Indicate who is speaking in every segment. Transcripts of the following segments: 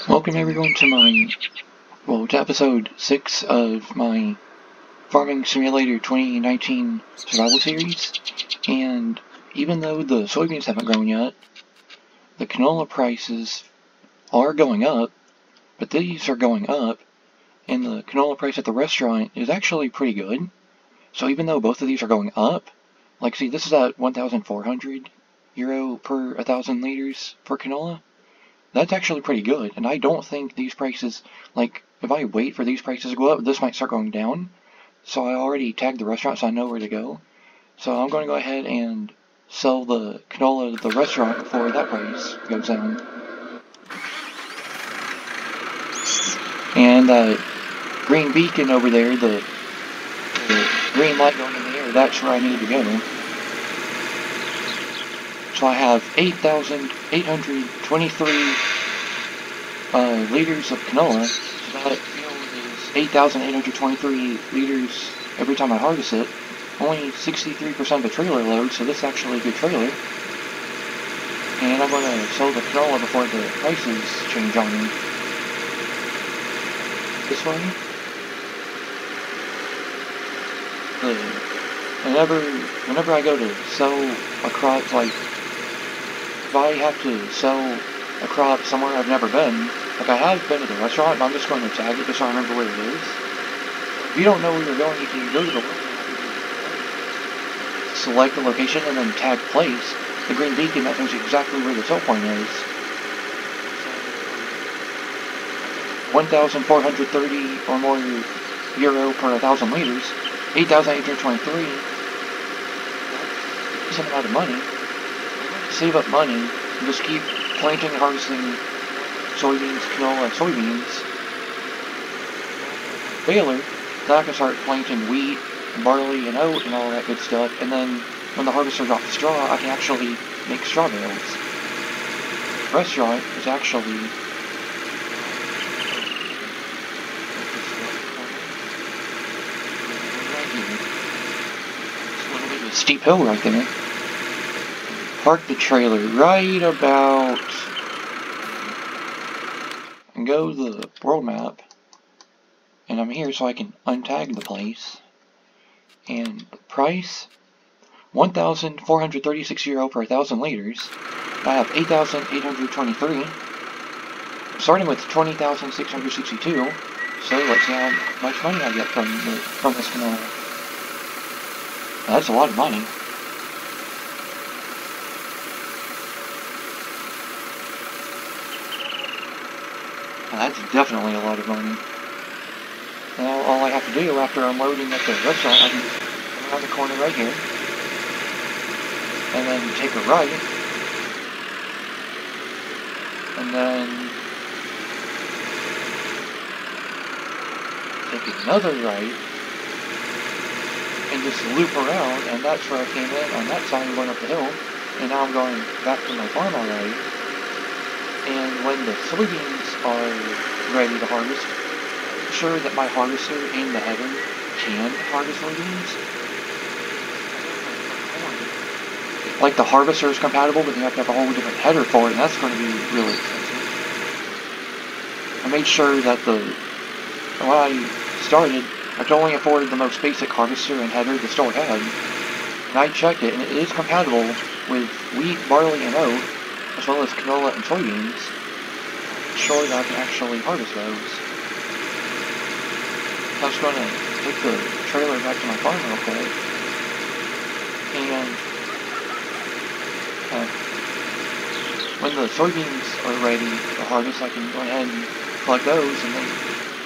Speaker 1: Welcome everyone to to episode 6 of my Farming Simulator 2019 Survival Series. And even though the soybeans haven't grown yet, the canola prices are going up, but these are going up, and the canola price at the restaurant is actually pretty good. So even though both of these are going up, like see, this is at 1,400 euro per 1,000 liters for canola. That's actually pretty good, and I don't think these prices, like, if I wait for these prices to go up, this might start going down. So I already tagged the restaurant, so I know where to go. So I'm going to go ahead and sell the canola to the restaurant before that price goes down. And green beacon over there, the green light going in the air, that's where I need to go. So I have 8,823 liters of canola. So that field is 8,823 liters every time I harvest it. Only 63% of a trailer load, so this is actually a good trailer. And I'm going to sell the canola before the prices change on me. This way. Whenever I go to sell a crop, like, if I have to sell a crop somewhere I've never been, like I have been to the restaurant, but I'm just going to tag it just so I remember where it is. If you don't know where you're going, you can go to the website, select the location, and then tag place. The green beacon, that tells you exactly where the sell point is. 1,430 or more euro per 1,000 liters. 8,823. That's a lot of money. Save up money and just keep planting and harvesting soybeans, canola, and soybeans. Baler, then I can start planting wheat, and barley, and oat, and all that good stuff. And then when the harvester drops straw, I can actually make straw bales. The restaurant is actually a steep hill right there. Park the trailer right about, and go to the world map, and I'm here so I can untag the place. And the price, 1,436 euro per 1,000 liters. I have 8,823, starting with 20,662. So let's see how much money I get from this canola. That's a lot of money. That's definitely a lot of money. Now all I have to do after unloading at the restaurant, I can come around the corner right here, and then take a right, and then take another right, and just loop around, and that's where I came in on that side and going up the hill, and now I'm going back to my farm already. And when the soybeans are ready to harvest, make sure that my harvester and the header can harvest soybeans. Like the harvester is compatible, but you have to have a whole different header for it, and that's going to be really expensive. I made sure that when I started, I could only afford the most basic harvester and header the store had. And I checked it, and it is compatible with wheat, barley, and oat, as well as canola and soybeans. Sure that I can actually harvest those. So I'm just going to take the trailer back to my farm real quick. And when the soybeans are ready to harvest, I can go ahead and collect those. And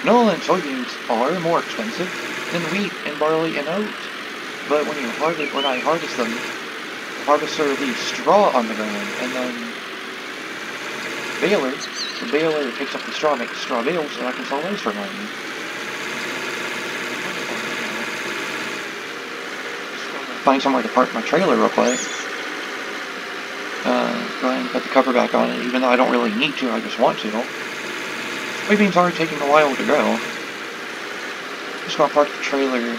Speaker 1: canola and soybeans are more expensive than wheat and barley and oat. But when I harvest them, the harvester leaves straw on the ground, and then the baler takes up the straw, makes straw bales, and I can sell those for money. Find somewhere to park my trailer real quick. Go ahead and put the cover back on it, even though I don't really need to, I just want to. Soybeans are taking a while to grow. Just gonna park the trailer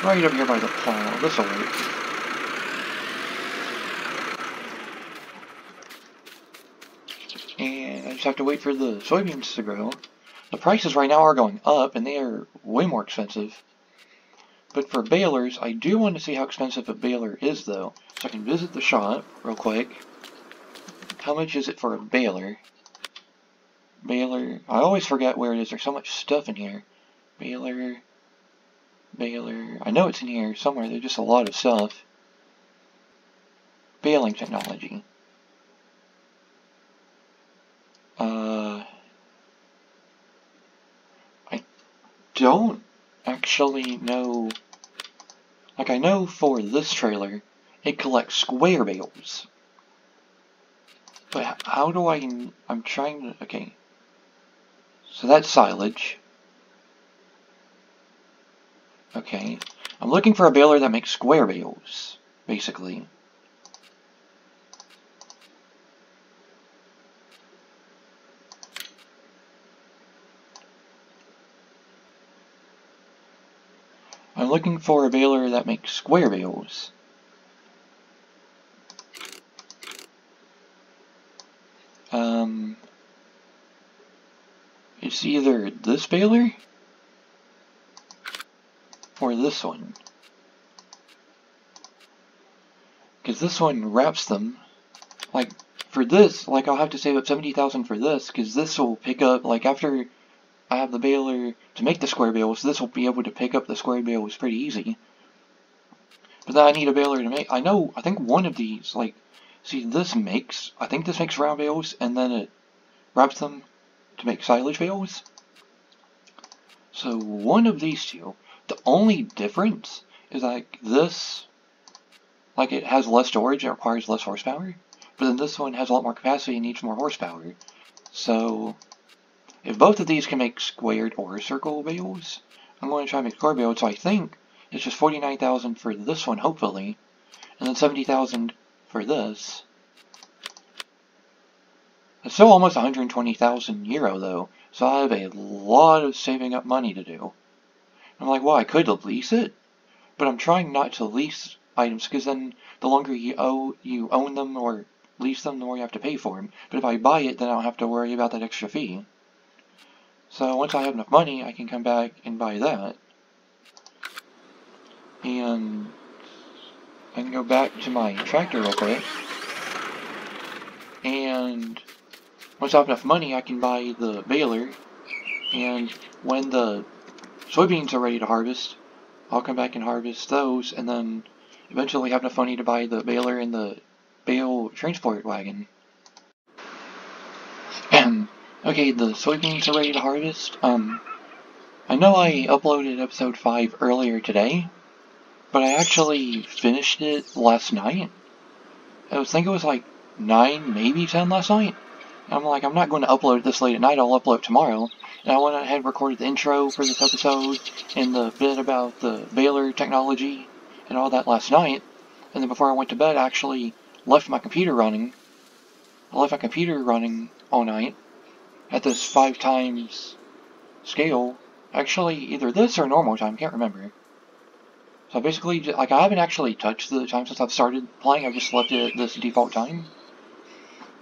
Speaker 1: right up here by the plow. This'll work. and I just have to wait for the soybeans to grow. The prices right now are going up, and they are way more expensive. But for balers, I do want to see how expensive a baler is, though. So I can visit the shop real quick. How much is it for a baler? Baler. I always forget where it is. There's so much stuff in here. Baler. Baler. I know it's in here somewhere. There's just a lot of stuff. Baling technology. I don't actually know. Like, I know for this trailer, it collects square bales. But how do I'm trying to, okay. So that's silage. Okay. I'm looking for a baler that makes square bales, basically. I'm looking for a baler that makes square bales. It's either this baler or this one. Because this one wraps them. Like, for this, like, I'll have to save up 70,000 for this, because this will pick up, like, after I have the baler to make the square bales, this will be able to pick up the square bales pretty easy. But then I need a baler to make, I think one of these, like, see, I think this makes round bales, and then it wraps them to make silage bales. So one of these two, the only difference is like this, like it has less storage, it requires less horsepower, but then this one has a lot more capacity and needs more horsepower. So if both of these can make squared or circle bales, I'm going to try to make square bales. So I think it's just 49,000 for this one, hopefully, and then 70,000 for this. It's still almost 120,000 euro though, so I have a lot of saving up money to do. I'm like, well, I could lease it, but I'm trying not to lease items because then the longer you own them or lease them, the more you have to pay for them. But if I buy it, then I don't have to worry about that extra fee. So once I have enough money, I can come back and buy that. And I can go back to my tractor real quick. And once I have enough money, I can buy the baler. And when the soybeans are ready to harvest, I'll come back and harvest those, and then eventually have enough money to buy the baler and the bale transport wagon. Okay, the soybeans are ready to harvest. I know I uploaded episode 5 earlier today, but I actually finished it last night. I think it was like 9, maybe 10 last night. I'm like, I'm not going to upload this late at night, I'll upload tomorrow. And I went ahead and recorded the intro for this episode, and the bit about the baler technology, and all that last night. And then before I went to bed, I actually left my computer running. I left my computer running all night, at this 5 times scale. Actually, either this or normal time, can't remember. So basically, like, I haven't actually touched the time since I've started playing, I've just left it at this default time.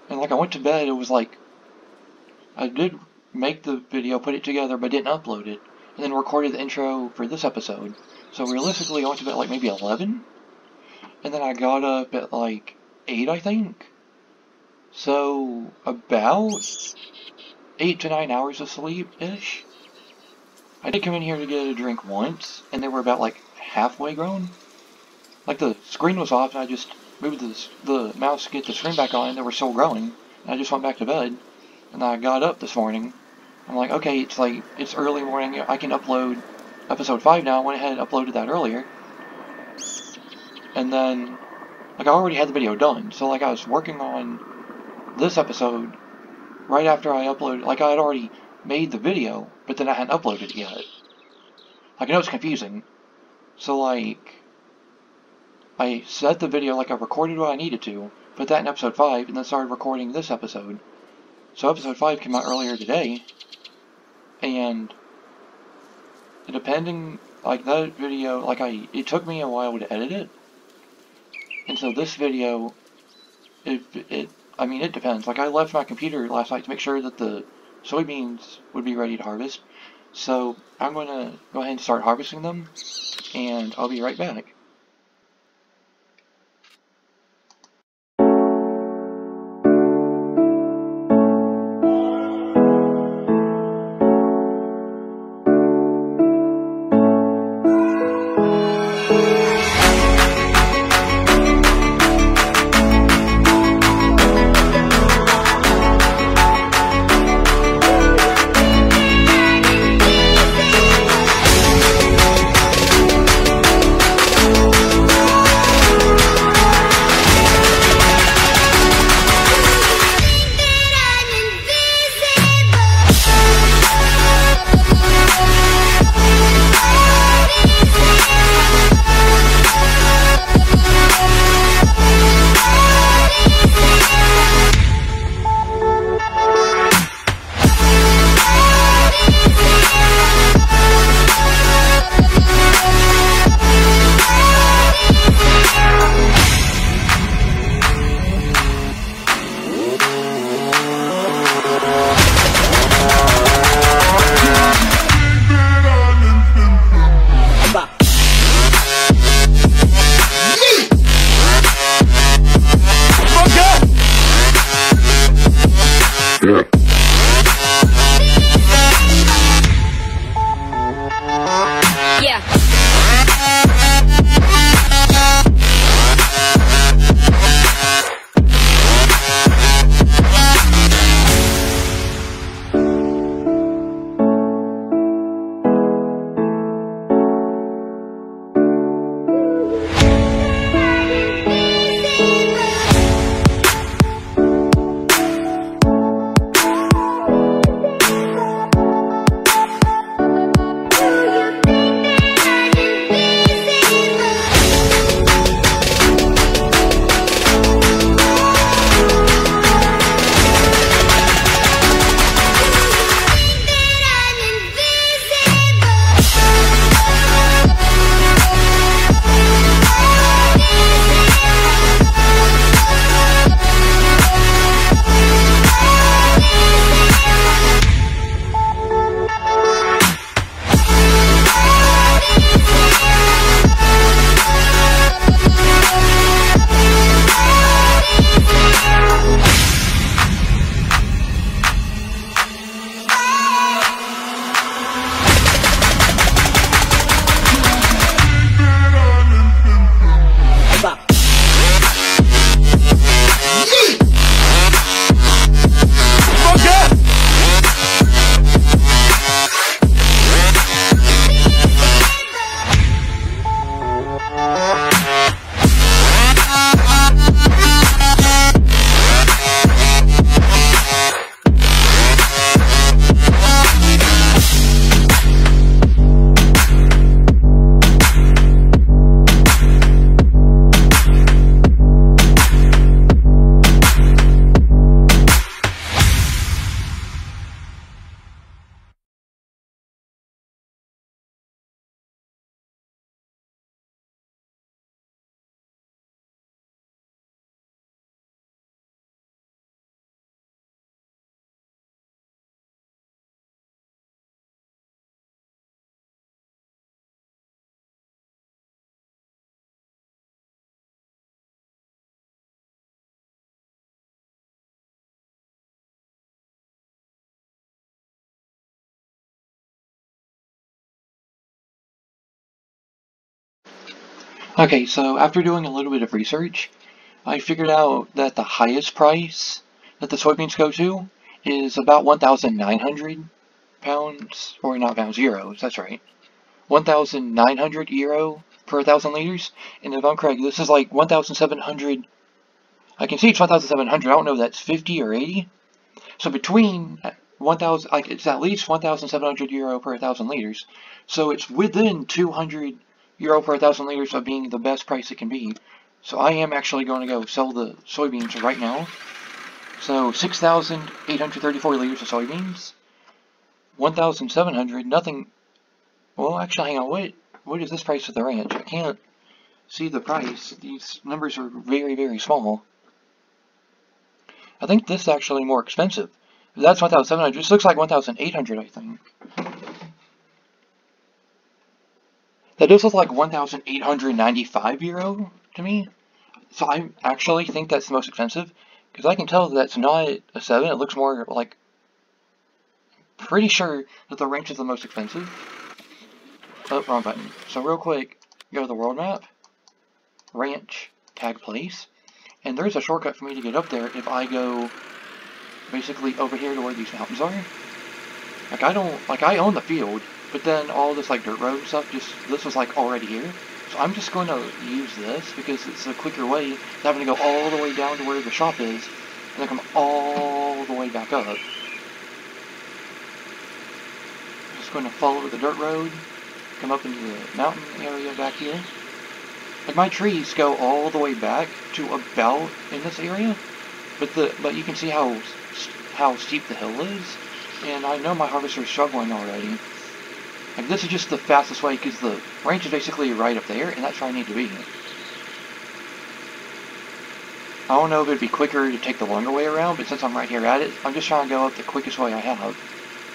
Speaker 1: And like, I went to bed, it was like, I did make the video, put it together, but didn't upload it, and then recorded the intro for this episode. So realistically, I went to bed like maybe 11, and then I got up at like 8, I think. So about 8 to 9 hours of sleep-ish. I did come in here to get a drink once, and they were about like halfway grown. Like, the screen was off, and I just moved the mouse to get the screen back on, and they were still growing. And I just went back to bed, and I got up this morning. I'm like, okay, it's early morning, I can upload episode 5 now. I went ahead and uploaded that earlier. And then, like, I already had the video done, so like, I was working on this episode right after I uploaded, like, I had already made the video, but then I hadn't uploaded it yet. Like, I know it's confusing. So, like, I set the video, like, I recorded what I needed to, put that in episode 5, and then started recording this episode. So episode 5 came out earlier today, and depending, like, that video, like, it took me a while to edit it, and so this video, it I mean, it depends. Like, I left my computer last night to make sure that the soybeans would be ready to harvest. So I'm going to go ahead and start harvesting them, and I'll be right back. Okay, so after doing a little bit of research, I figured out that the highest price that the soybeans go to is about 1,900 pounds, or not pounds, euros, that's right. 1,900 euro per 1,000 liters, and if I'm correct, this is like 1,700, I can see it's 1,700, I don't know if that's 50 or 80. So between 1,000, like it's at least 1,700 euro per 1,000 liters. So it's within 200 euro per 1,000 liters of being the best price it can be. So I am actually going to go sell the soybeans right now. So 6,834 liters of soybeans. 1,700, nothing. Well, actually, hang on. What is this price at the ranch? I can't see the price. These numbers are very, very small. I think this is actually more expensive. That's 1,700. This looks like 1,800, I think. That does look like 1,895 euro to me. So I actually think that's the most expensive, because I can tell that's not a 7. It looks more like, pretty sure that the ranch is the most expensive. Oh, wrong button. So real quick, go to the world map, ranch, tag place, and there's a shortcut for me to get up there if I go basically over here to where these mountains are. I own the field, but then all this like dirt road and stuff, this was like already here. So I'm just going to use this because it's a quicker way than having to go all the way down to where the shop is and then come all the way back up. I'm just going to follow the dirt road, come up into the mountain area back here. Like my trees go all the way back to about in this area, but you can see how steep the hill is, and I know my harvester's struggling already. Like this is just the fastest way because the range is basically right up there, and that's where I need to be. I don't know if it'd be quicker to take the longer way around, but since I'm right here at it, I'm just trying to go up the quickest way I have.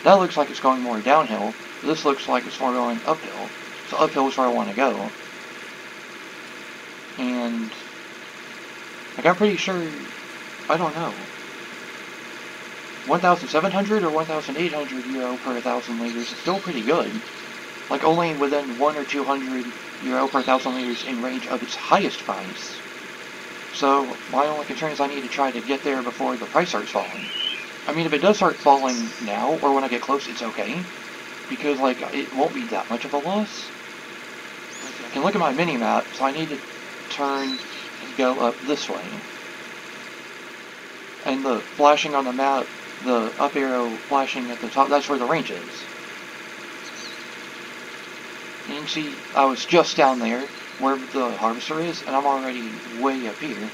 Speaker 1: That looks like it's going more downhill, but this looks like it's more going uphill. So uphill is where I want to go. And like I'm pretty sure, I don't know, 1,700 or 1,800 euro per 1,000 liters is still pretty good. Like only within 100 or 200 euro per 1,000 liters in range of its highest price. So my only concern is I need to try to get there before the price starts falling. I mean, if it does start falling now or when I get close, it's okay, because like it won't be that much of a loss. I can look at my mini map, so I need to turn and go up this way. And the flashing on the map, the up arrow flashing at the top, that's where the range is. And you can see I was just down there where the harvester is, and I'm already way up here.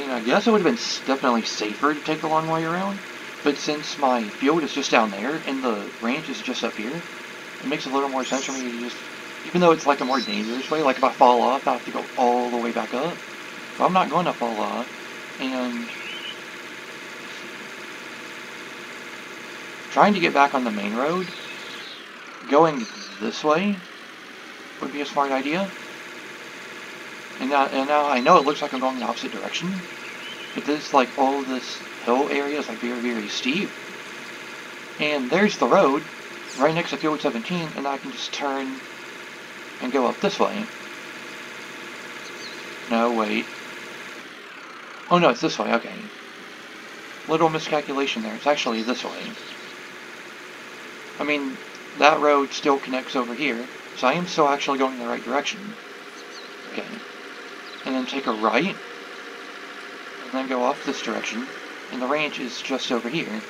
Speaker 1: I guess it would have been definitely safer to take the long way around, but since my field is just down there and the range is just up here, it makes a little more sense for me to just, even though it's like a more dangerous way, like if I fall off, I have to go all the way back up. But I'm not going to fall off, and trying to get back on the main road, going this way would be a smart idea. And now I know it looks like I'm going the opposite direction, but this, like, all this hill area is like very, very steep. And there's the road, right next to Field 17, and I can just turn and go up this way. No, wait. Oh no, it's this way, okay. Little miscalculation there, it's actually this way. I mean, that road still connects over here, so I am still actually going in the right direction. Okay. And then take a right, and then go off this direction, and the range is just over here.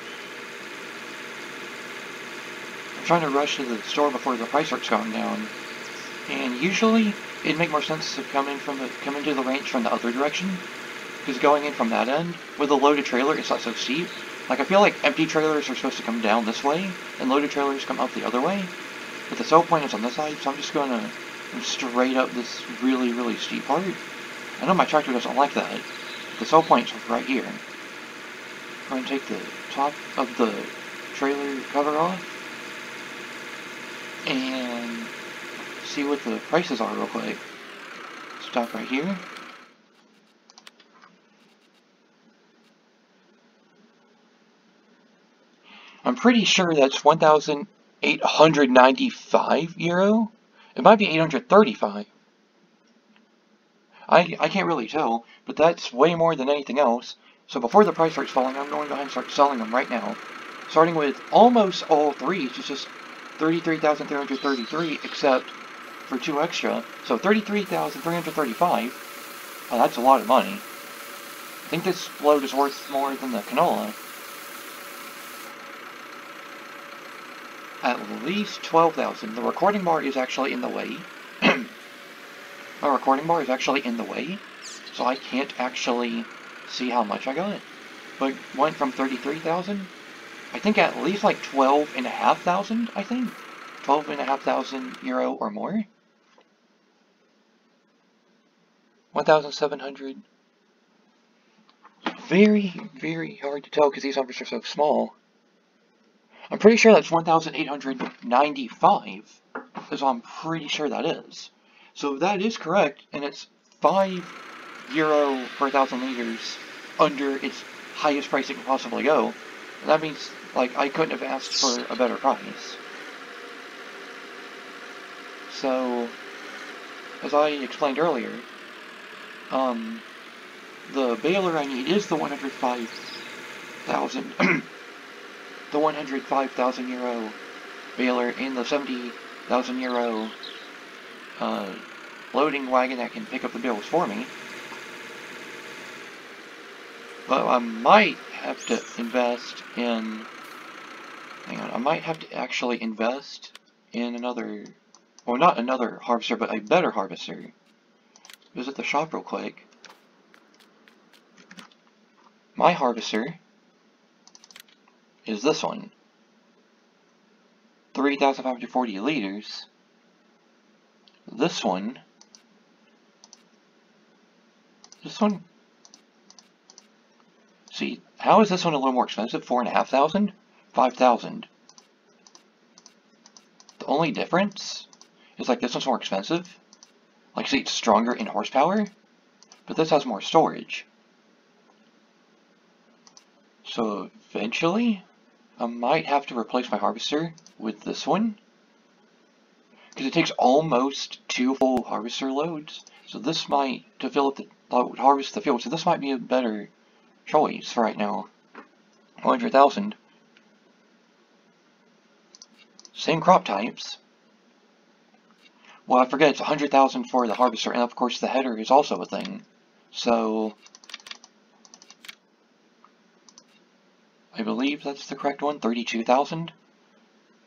Speaker 1: I'm trying to rush to the store before the price starts going down, and usually it'd make more sense to come into the range from the other direction, because going in from that end with a loaded trailer, it's not so steep. Like I feel like empty trailers are supposed to come down this way, and loaded trailers come up the other way. But the sell point is on this side, so I'm just going to straight up this really, really steep part. I know my tractor doesn't like that. The sell point's right here. I'm going to take the top of the trailer cover off and see what the prices are real quick. Stop right here. I'm pretty sure that's 1,895 euro. It might be 835. I can't really tell, but that's way more than anything else. So before the price starts falling, I'm going to go ahead and start selling them right now. Starting with almost all three, it's just 33,333, except for 2 extra. So 33,335. Oh, that's a lot of money. I think this load is worth more than the canola. At least 12,000. The recording bar is actually in the way. My recording bar is actually in the way, so I can't actually see how much I got. But went from 33,000, I think at least like 12,500, I think. 12,500 euro or more. 1,700. Very, very hard to tell because these numbers are so small. I'm pretty sure that's 1,895, is what I'm pretty sure that is. So that is correct, and it's €5 per 1,000 liters under its highest price it can possibly go. And that means, like, I couldn't have asked for a better price. So, as I explained earlier, the baler I need is the 105,000, the 105,000 euro baler and the 70,000 euro loading wagon that can pick up the bales for me. But I might have to invest in, I might have to actually invest in another, well, not another harvester, but a better harvester. Visit the shop real quick. My harvester is this one. 3,540 liters. This one. See, how is this one a little more expensive? 4,500? 5,000. The only difference is, like, this one's more expensive. Like, see, it's stronger in horsepower, but this has more storage. So eventually, I might have to replace my harvester with this one, because it takes almost 2 full harvester loads. So this might, to fill up the harvest the field, so this might be a better choice for right now. 100,000. Same crop types. Well, I forget, it's 100,000 for the harvester, and of course the header is also a thing. So I believe that's the correct one, 32,000.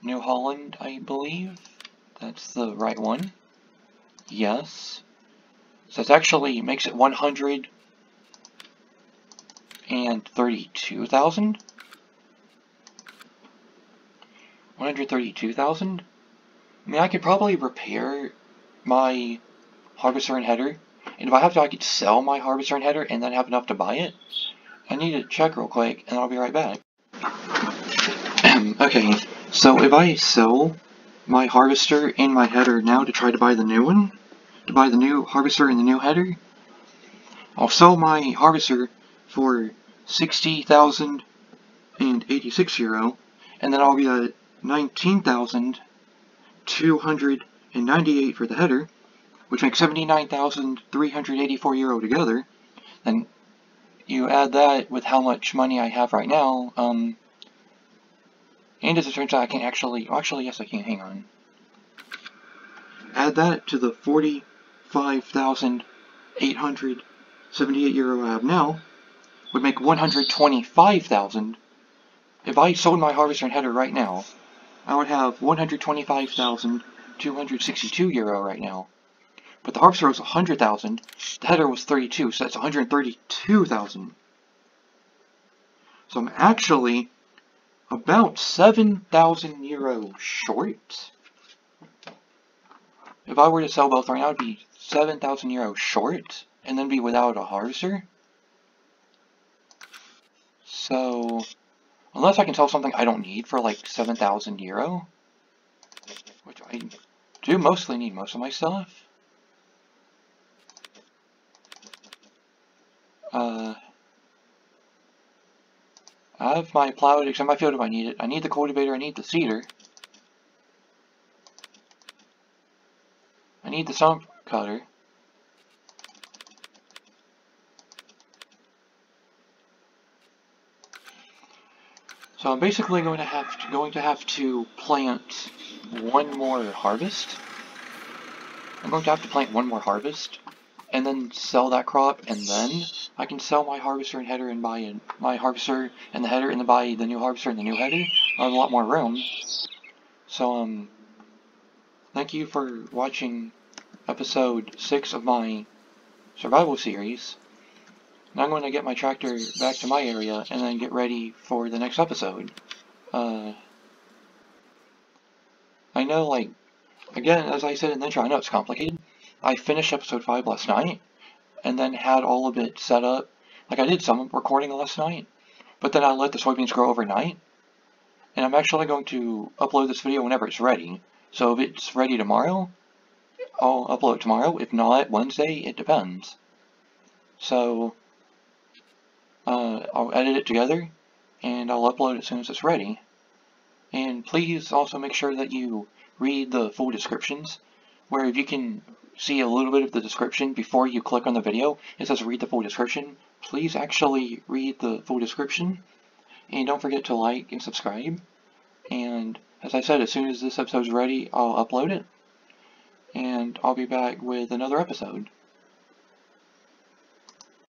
Speaker 1: New Holland, I believe. That's the right one. Yes. So it actually makes it 132,000. 132,000? I mean, I could probably repair my harvester and header. And if I have to, I could sell my harvester and header and then have enough to buy it. I need to check real quick, and I'll be right back. Okay, so if I sell my harvester and my header now to try to buy the new one, to buy the new harvester and the new header, I'll sell my harvester for 60,086 euro, and then I'll get 19,298 for the header, which makes 79,384 euro together. Then you add that with how much money I have right now, and as it turns out, I can actually, yes, I can, hang on. Add that to the 45,878 euro I have now, would make 125,000. If I sold my harvester and header right now, I would have 125,262 euro right now. But the harvester was 100,000, the header was 32, so that's 132,000. So I'm actually about 7,000 euro short. If I were to sell both right now, it would be 7,000 euro short, and then be without a harvester. So, unless I can sell something I don't need for like 7,000 euro, which I do mostly need most of my stuff. I have my plow to extend my field if I need it. I need the cultivator, I need the seeder. I need the stump cutter. So I'm basically going to have to plant one more harvest. I'm going to have to plant one more harvest, and then sell that crop, and then I can sell my harvester and header and buy my harvester and the header and then buy the new harvester and the new header. I have a lot more room. So thank you for watching episode 6 of my survival series. Now I'm going to get my tractor back to my area and then get ready for the next episode. I know, like, again, as I said in the intro, I know it's complicated. I finished episode 5 last night. and then had all of it set up. Like I did some recording last night, but then I let the soybeans grow overnight. And I'm actually going to upload this video whenever it's ready. So if it's ready tomorrow, I'll upload it tomorrow. If not, Wednesday, it depends. So I'll edit it together, and I'll upload it as soon as it's ready. And please also make sure that you read the full descriptions, where if you can see a little bit of the description before you click on the video, it says read the full description. Please actually read the full description, and don't forget to like and subscribe. And as I said, as soon as this episode's ready, I'll upload it, and I'll be back with another episode.